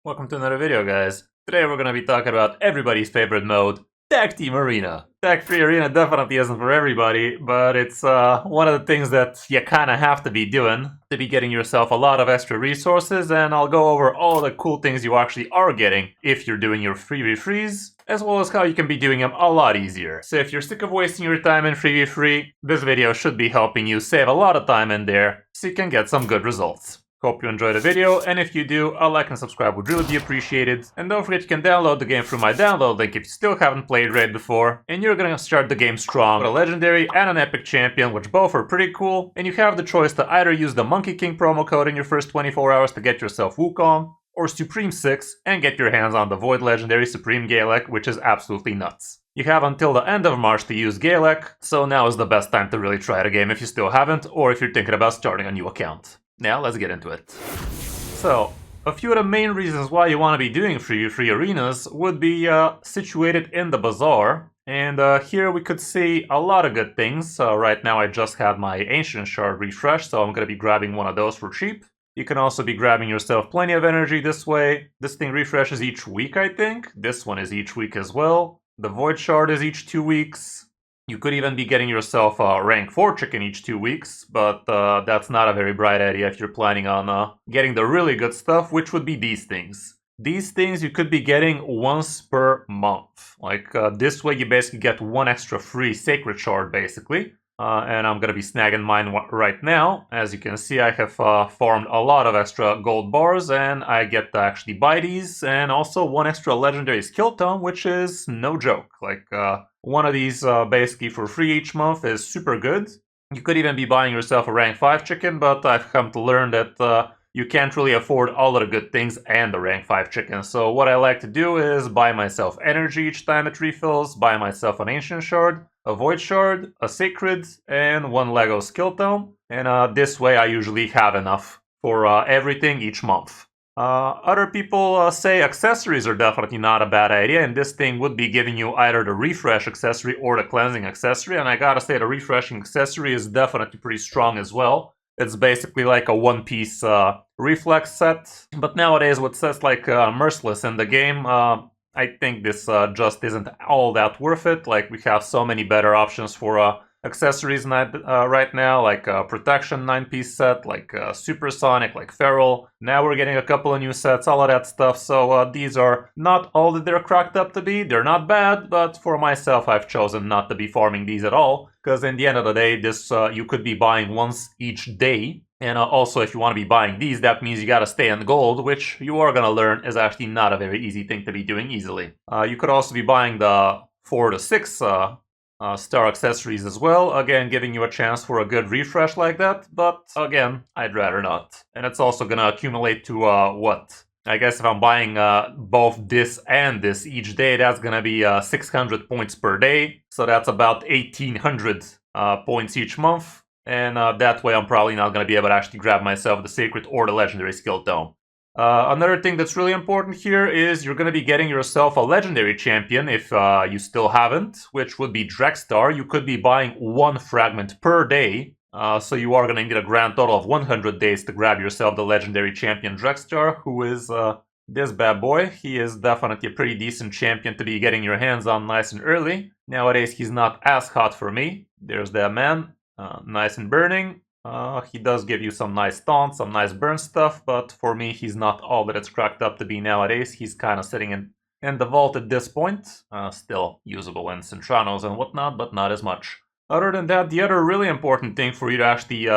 Welcome to another video, guys. Today we're gonna be talking about everybody's favorite mode, Tag Team Arena. Tag Free Arena definitely isn't for everybody, but it's one of the things that you kinda have to be doing to be getting yourself a lot of extra resources, and I'll go over all the cool things you actually are getting if you're doing your free, as well as how you can be doing them a lot easier. So if you're sick of wasting your time in free, this video should be helping you save a lot of time in there so you can get some good results. Hope you enjoyed the video, and if you do, a like and subscribe would really be appreciated. And don't forget you can download the game through my download link if you still haven't played Raid before. And you're gonna start the game strong with a legendary and an epic champion, which both are pretty cool. And you have the choice to either use the Monkey King promo code in your first 24 hours to get yourself Wukong, or Supreme 6 and get your hands on the Void Legendary Supreme Galek, which is absolutely nuts. You have until the end of March to use Galek, so now is the best time to really try the game if you still haven't, or if you're thinking about starting a new account. Now let's get into it. So, a few of the main reasons why you want to be doing free arenas would be situated in the Bazaar. And here we could see a lot of good things. Right now I just had my Ancient Shard refreshed, so I'm going to be grabbing one of those for cheap. You can also be grabbing yourself plenty of energy this way. This thing refreshes each week, I think. This one is each week as well. The Void Shard is each 2 weeks. You could even be getting yourself a rank 4 chicken each 2 weeks, but that's not a very bright idea if you're planning on getting the really good stuff, which would be these things. These things you could be getting once per month. Like this way you basically get one extra free sacred shard basically. And I'm gonna be snagging mine right now. As you can see, I have farmed a lot of extra gold bars, and I get to actually buy these, and also one extra legendary skill tome, which is no joke. Like, one of these basically for free each month is super good. You could even be buying yourself a rank 5 chicken, but I've come to learn that you can't really afford all of the good things and the rank 5 chicken. So what I like to do is buy myself energy each time it refills, buy myself an ancient shard, a void shard, a sacred, and one Lego skill tome. And this way I usually have enough for everything each month. Other people say accessories are definitely not a bad idea, and this thing would be giving you either the refresh accessory or the cleansing accessory, and I gotta say the refreshing accessory is definitely pretty strong as well. It's basically like a one-piece reflex set, but nowadays with sets like Merciless in the game, I think this just isn't all that worth it. Like, we have so many better options for accessories right now, like Protection 9-piece set, like Supersonic, like Feral. Now we're getting a couple of new sets, all of that stuff, so these are not all that they're cracked up to be. They're not bad, but for myself I've chosen not to be farming these at all, because in the end of the day, this you could be buying once each day. And also, if you want to be buying these, that means you gotta stay in gold, which you are gonna learn is actually not a very easy thing to be doing easily. You could also be buying the 4 to 6 star accessories as well, again giving you a chance for a good refresh like that, but again, I'd rather not. And it's also gonna accumulate to what? I guess if I'm buying both this and this each day, that's gonna be 600 points per day, so that's about 1800 points each month. And that way I'm probably not going to be able to actually grab myself the Sacred or the Legendary Skill Tome. Another thing that's really important here is you're going to be getting yourself a Legendary Champion if you still haven't, which would be Drexstar. You could be buying one fragment per day, so you are going to need a grand total of 100 days to grab yourself the Legendary Champion Drexstar, who is this bad boy. He is definitely a pretty decent champion to be getting your hands on nice and early. Nowadays he's not as hot for me. There's that man. Nice and burning. He does give you some nice taunts, some nice burn stuff, but for me he's not all that it's cracked up to be nowadays. He's kind of sitting in the vault at this point. Still usable in Centranos and whatnot, but not as much. Other than that, the other really important thing for you to actually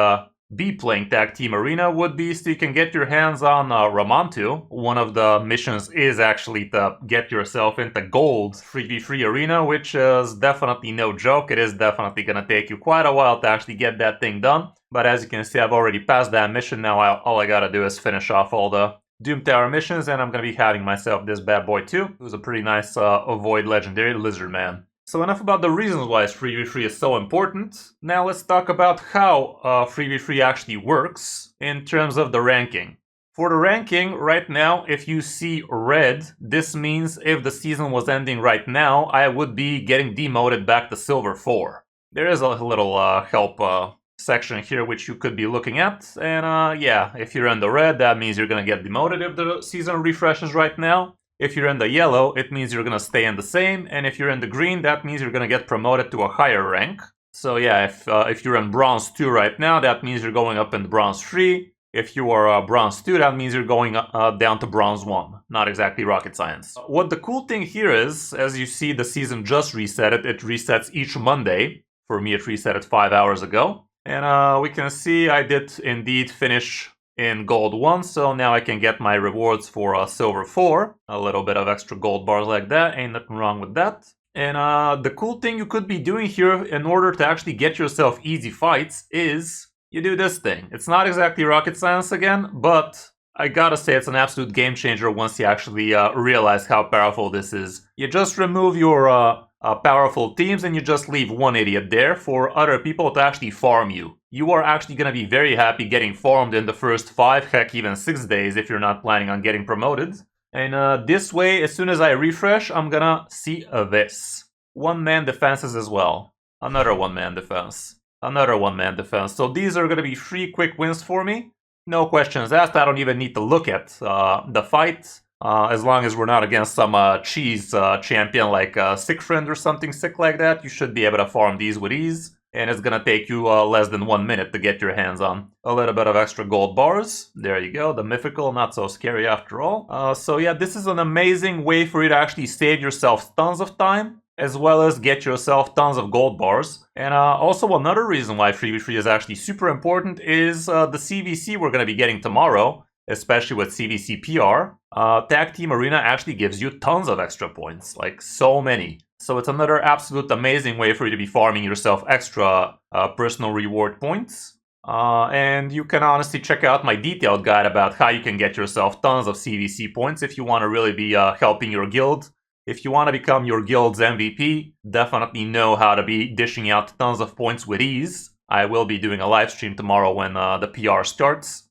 be playing Tag Team Arena would be so you can get your hands on Ramantu. One of the missions is actually to get yourself into gold 3v3 arena, which is definitely no joke. It is definitely going to take you quite a while to actually get that thing done. But as you can see, I've already passed that mission. Now all I gotta do is finish off all the Doom Tower missions, and I'm going to be having myself this bad boy too, who's a pretty nice Void Legendary Lizard Man. So enough about the reasons why 3v3 is so important. Now let's talk about how 3v3 actually works in terms of the ranking. For the ranking, right now, if you see red, this means if the season was ending right now, I would be getting demoted back to Silver 4. There is a little help section here which you could be looking at. And yeah, if you're in the red, that means you're gonna get demoted if the season refreshes right now. If you're in the yellow, it means you're gonna stay in the same, and if you're in the green, that means you're gonna get promoted to a higher rank. So yeah, if you're in bronze 2 right now, that means you're going up in bronze 3. If you are bronze 2, that means you're going down to bronze 1. Not exactly rocket science. What the cool thing here is, as you see, the season just reset it. It resets each Monday. For me, it reset 5 hours ago. And we can see I did indeed finish in gold 1, so now I can get my rewards for silver 4. A little bit of extra gold bars like that, ain't nothing wrong with that. And the cool thing you could be doing here in order to actually get yourself easy fights is you do this thing. It's not exactly rocket science again, but I gotta say it's an absolute game changer once you actually realize how powerful this is. You just remove your powerful teams and you just leave one idiot there for other people to actually farm you. You are actually gonna be very happy getting farmed in the first 5, heck even 6 days if you're not planning on getting promoted. And this way, as soon as I refresh, I'm gonna see this. One-man defenses as well. Another one-man defense. Another one-man defense. So these are gonna be 3 quick wins for me. No questions asked. I don't even need to look at the fight. As long as we're not against some cheese champion like Siegfried or something sick like that, you should be able to farm these with ease. And it's gonna take you less than 1 minute to get your hands on. A little bit of extra gold bars. There you go, the mythical, not so scary after all. So yeah, this is an amazing way for you to actually save yourself tons of time, as well as get yourself tons of gold bars. And also another reason why 3v3 is actually super important is the CVC we're gonna be getting tomorrow, especially with CVC PR. Tag Team Arena actually gives you tons of extra points, like so many. So it's another absolute amazing way for you to be farming yourself extra personal reward points. And you can honestly check out my detailed guide about how you can get yourself tons of CVC points if you want to really be helping your guild. If you want to become your guild's MVP, definitely know how to be dishing out tons of points with ease. I will be doing a live stream tomorrow when the PR starts.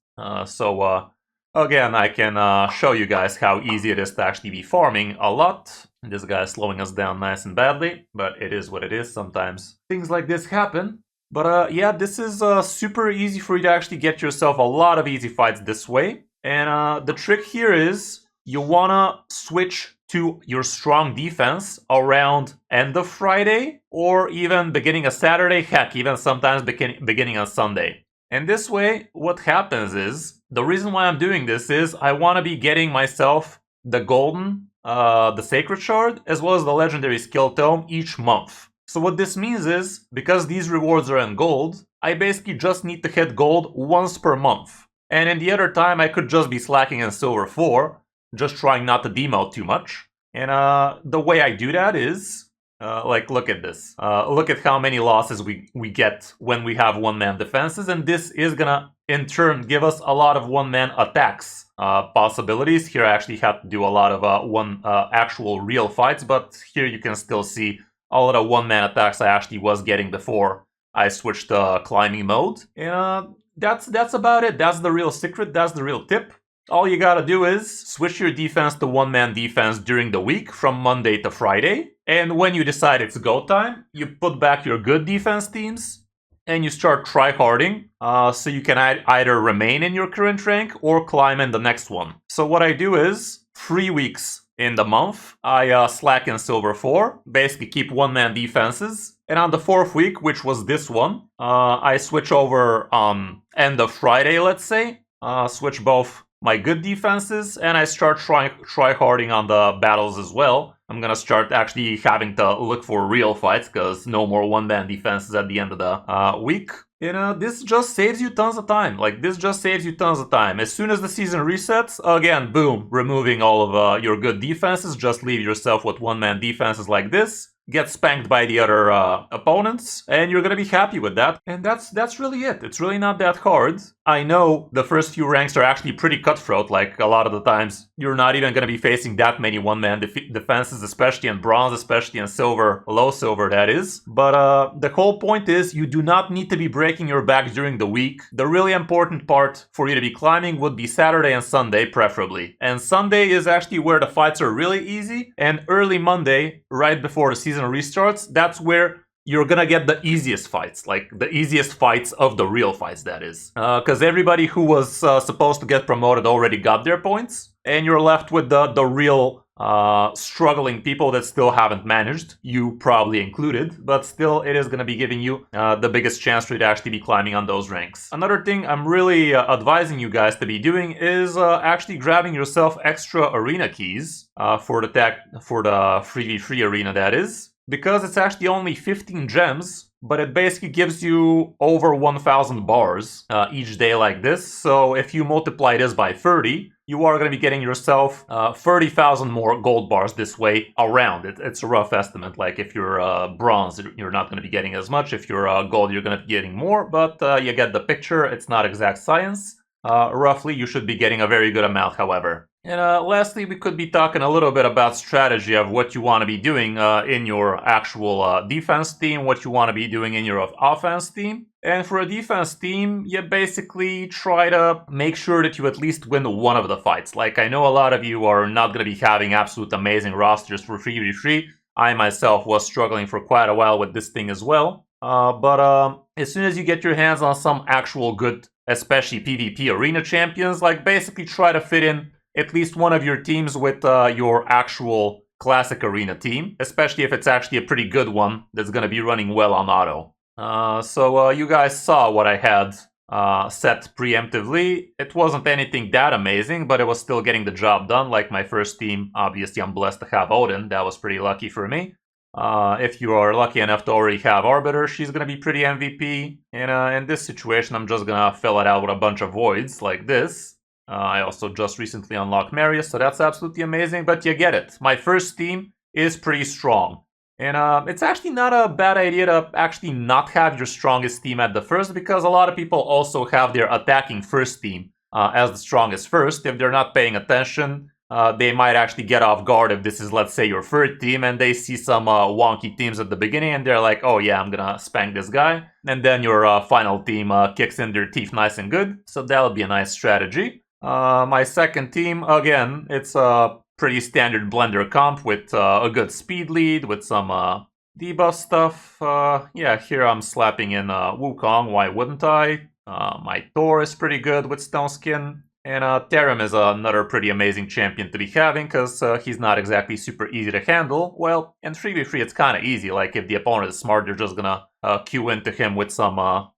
Again, I can show you guys how easy it is to actually be farming a lot. This guy is slowing us down nice and badly, but it is what it is. Sometimes things like this happen. But yeah, this is super easy for you to actually get yourself a lot of easy fights this way. And the trick here is you wanna switch to your strong defense around end of Friday or even beginning of Saturday, heck, even sometimes beginning of Sunday. And this way, what happens is, the reason why I'm doing this is I want to be getting myself the golden, the sacred shard, as well as the legendary skill tome each month. So what this means is, because these rewards are in gold, I basically just need to hit gold once per month. And in the other time, I could just be slacking in silver 4, just trying not to demote too much. And the way I do that is, like, look at this. Look at how many losses we get when we have one-man defenses, and this is gonna, in turn, give us a lot of one-man attacks possibilities. Here I actually had to do a lot of actual real fights, but here you can still see all of the one-man attacks I actually was getting before I switched to climbing mode. And that's about it. That's the real secret. That's the real tip. All you gotta do is switch your defense to one-man defense during the week from Monday to Friday. And when you decide it's go time, you put back your good defense teams and you start tryharding so you can either remain in your current rank or climb in the next one. So what I do is 3 weeks in the month, I slack in silver 4, basically keep one-man defenses. And on the 4th week, which was this one, I switch over on end of Friday, let's say, switch both my good defenses, and I start tryharding on the battles as well. I'm gonna start actually having to look for real fights, because no more one-man defenses at the end of the week. And this just saves you tons of time. Like, this just saves you tons of time. As soon as the season resets, again, boom, removing all of your good defenses, just leave yourself with one-man defenses like this. Get spanked by the other opponents, and you're gonna be happy with that. And that's really it. It's really not that hard. I know the first few ranks are actually pretty cutthroat, like a lot of the times you're not even gonna be facing that many one-man defenses, especially in bronze, especially in silver, low silver that is. But the whole point is you do not need to be breaking your back during the week. The really important part for you to be climbing would be Saturday and Sunday, preferably. And Sunday is actually where the fights are really easy, and early Monday, right before the season restarts, that's where you're gonna get the easiest fights, like the easiest fights of the real fights, that is. Because everybody who was supposed to get promoted already got their points, and you're left with the real struggling people that still haven't managed, you probably included, but still it is going to be giving you the biggest chance for you to actually be climbing on those ranks. Another thing I'm really advising you guys to be doing is actually grabbing yourself extra arena keys for the 3v3 arena, that is, because it's actually only 15 gems, but it basically gives you over 1,000 bars each day like this. So if you multiply this by 30, you are going to be getting yourself 30,000 more gold bars this way around. It's a rough estimate. Like if you're bronze, you're not going to be getting as much. If you're gold, you're going to be getting more, but you get the picture. It's not exact science. Roughly, you should be getting a very good amount, however. And lastly, we could be talking a little bit about strategy of what you want to be doing in your actual defense team, what you want to be doing in your offense team. And for a defense team, you basically try to make sure that you at least win one of the fights. Like, I know a lot of you are not going to be having absolute amazing rosters for 3v3. I myself was struggling for quite a while with this thing as well. But as soon as you get your hands on some actual good, especially PvP arena champions, like basically try to fit in at least one of your teams with your actual classic arena team, especially if it's actually a pretty good one that's going to be running well on auto. So you guys saw what I had set preemptively. It wasn't anything that amazing, but it was still getting the job done. Like my first team, obviously I'm blessed to have Odin. That was pretty lucky for me. If you are lucky enough to already have Arbiter, she's going to be pretty MVP. And in this situation, I'm just going to fill it out with a bunch of voids like this. I also just recently unlocked Marius, so that's absolutely amazing, but you get it. My first team is pretty strong. And it's actually not a bad idea to actually not have your strongest team at the first, because a lot of people also have their attacking first team as the strongest first. If they're not paying attention, they might actually get off guard if this is, let's say, your third team, and they see some wonky teams at the beginning, and they're like, oh yeah, I'm gonna spank this guy. And then your final team kicks in their teeth nice and good, so that'll be a nice strategy. My second team, again, it's a pretty standard blender comp with a good speed lead, with some debuff stuff. Yeah, here I'm slapping in Wukong, why wouldn't I? My Thor is pretty good with Stone Skin. And Tarim is another pretty amazing champion to be having, because he's not exactly super easy to handle. Well, in 3v3 it's kind of easy, like if the opponent is smart, they're just gonna queue into him with some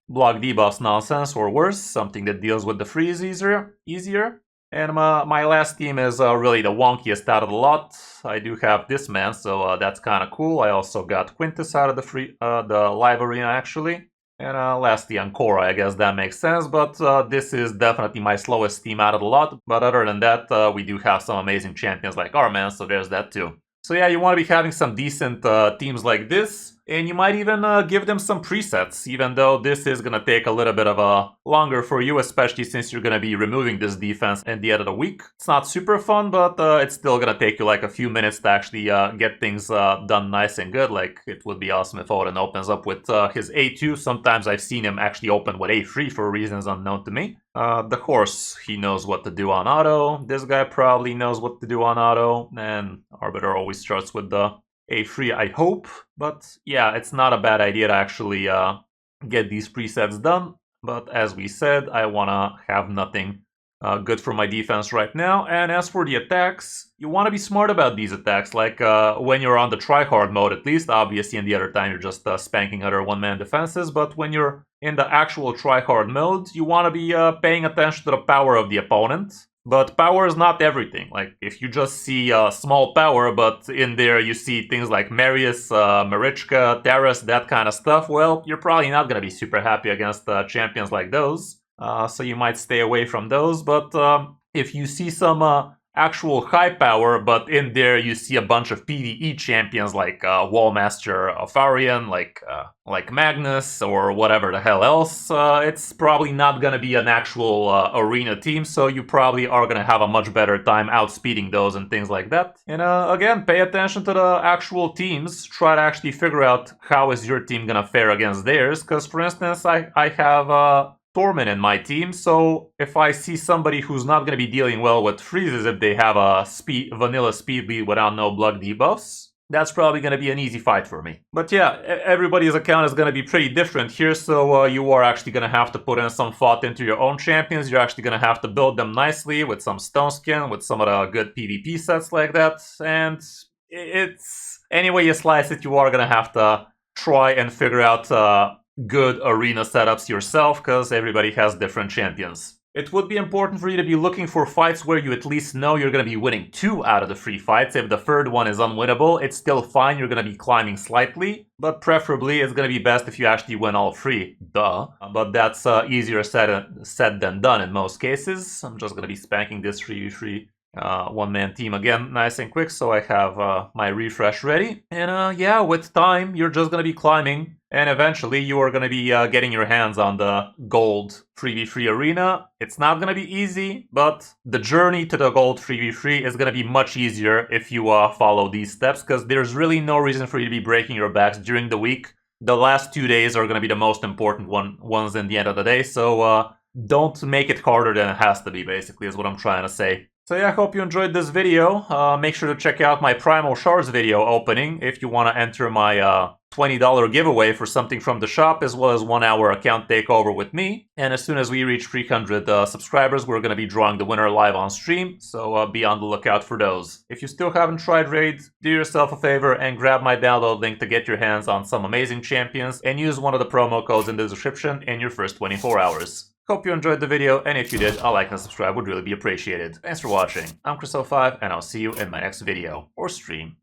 block debuffs nonsense, or worse, something that deals with the freeze easier. And my last team is really the wonkiest out of the lot. I do have this man, so that's kind of cool. I also got Quintus out of the live arena, actually. And lastly, Ancora, I guess that makes sense, but this is definitely my slowest team out of the lot. But other than that, we do have some amazing champions like Arman, so there's that too. So yeah, you want to be having some decent teams like this, and you might even give them some presets, even though this is going to take a little bit of longer for you, especially since you're going to be removing this defense at the end of the week. It's not super fun, but it's still going to take you like a few minutes to actually get things done nice and good. Like, it would be awesome if Odin opens up with his A2. Sometimes I've seen him actually open with A3 for reasons unknown to me. The horse, he knows what to do on auto. This guy probably knows what to do on auto, and Arbiter always starts with the A3, I hope. But yeah, it's not a bad idea to actually get these presets done. But as we said, I want to have nothing good for my defense right now. And as for the attacks, you want to be smart about these attacks. Like when you're on the tryhard mode, at least. Obviously, in the other time, you're just spanking other one-man defenses. But when you're in the actual tryhard mode, you want to be paying attention to the power of the opponent. But power is not everything. Like, if you just see small power, but in there you see things like Marius, Marichka, Taras, that kind of stuff, well, you're probably not going to be super happy against champions like those. So you might stay away from those. But if you see some actual high power, but in there you see a bunch of PvE champions like Wallmaster Afarian, like Magnus, or whatever the hell else, it's probably not gonna be an actual arena team, so you probably are gonna have a much better time outspeeding those and things like that. And again, pay attention to the actual teams. Try to actually figure out how is your team gonna fare against theirs, because for instance, I have Torment in my team, so if I see somebody who's not going to be dealing well with freezes if they have a vanilla speed lead without no block debuffs, that's probably going to be an easy fight for me. But yeah, everybody's account is going to be pretty different here, so you are actually going to have to put in some thought into your own champions. You're actually going to have to build them nicely with some stone skin, with some of the good PvP sets like that, and it's... any way you slice it, you are going to have to try and figure out good arena setups yourself, because everybody has different champions. It would be important for you to be looking for fights where you at least know you're going to be winning 2 out of the 3 fights. If the third one is unwinnable, it's still fine, you're going to be climbing slightly, but preferably it's going to be best if you actually win all 3. Duh. But that's easier said than done in most cases. I'm just going to be spanking this 3v3 one-man team again nice and quick, so I have my refresh ready. And yeah, with time, you're just going to be climbing, and eventually you are going to be getting your hands on the gold 3v3 arena. It's not going to be easy, but the journey to the gold 3v3 is going to be much easier if you follow these steps, because there's really no reason for you to be breaking your backs during the week. The last 2 days are going to be the most important ones in the end of the day, so don't make it harder than it has to be, basically, is what I'm trying to say. So yeah, I hope you enjoyed this video. Make sure to check out my Primal Shards video opening if you want to enter my $20 giveaway for something from the shop, as well as 1 hour account takeover with me. And as soon as we reach 300 subscribers, we're going to be drawing the winner live on stream, so be on the lookout for those. If you still haven't tried Raid, do yourself a favor and grab my download link to get your hands on some amazing champions, and use one of the promo codes in the description in your first 24 hours. Hope you enjoyed the video, and if you did, a like and subscribe would really be appreciated. Thanks for watching. I'm Chris05, and I'll see you in my next video or stream.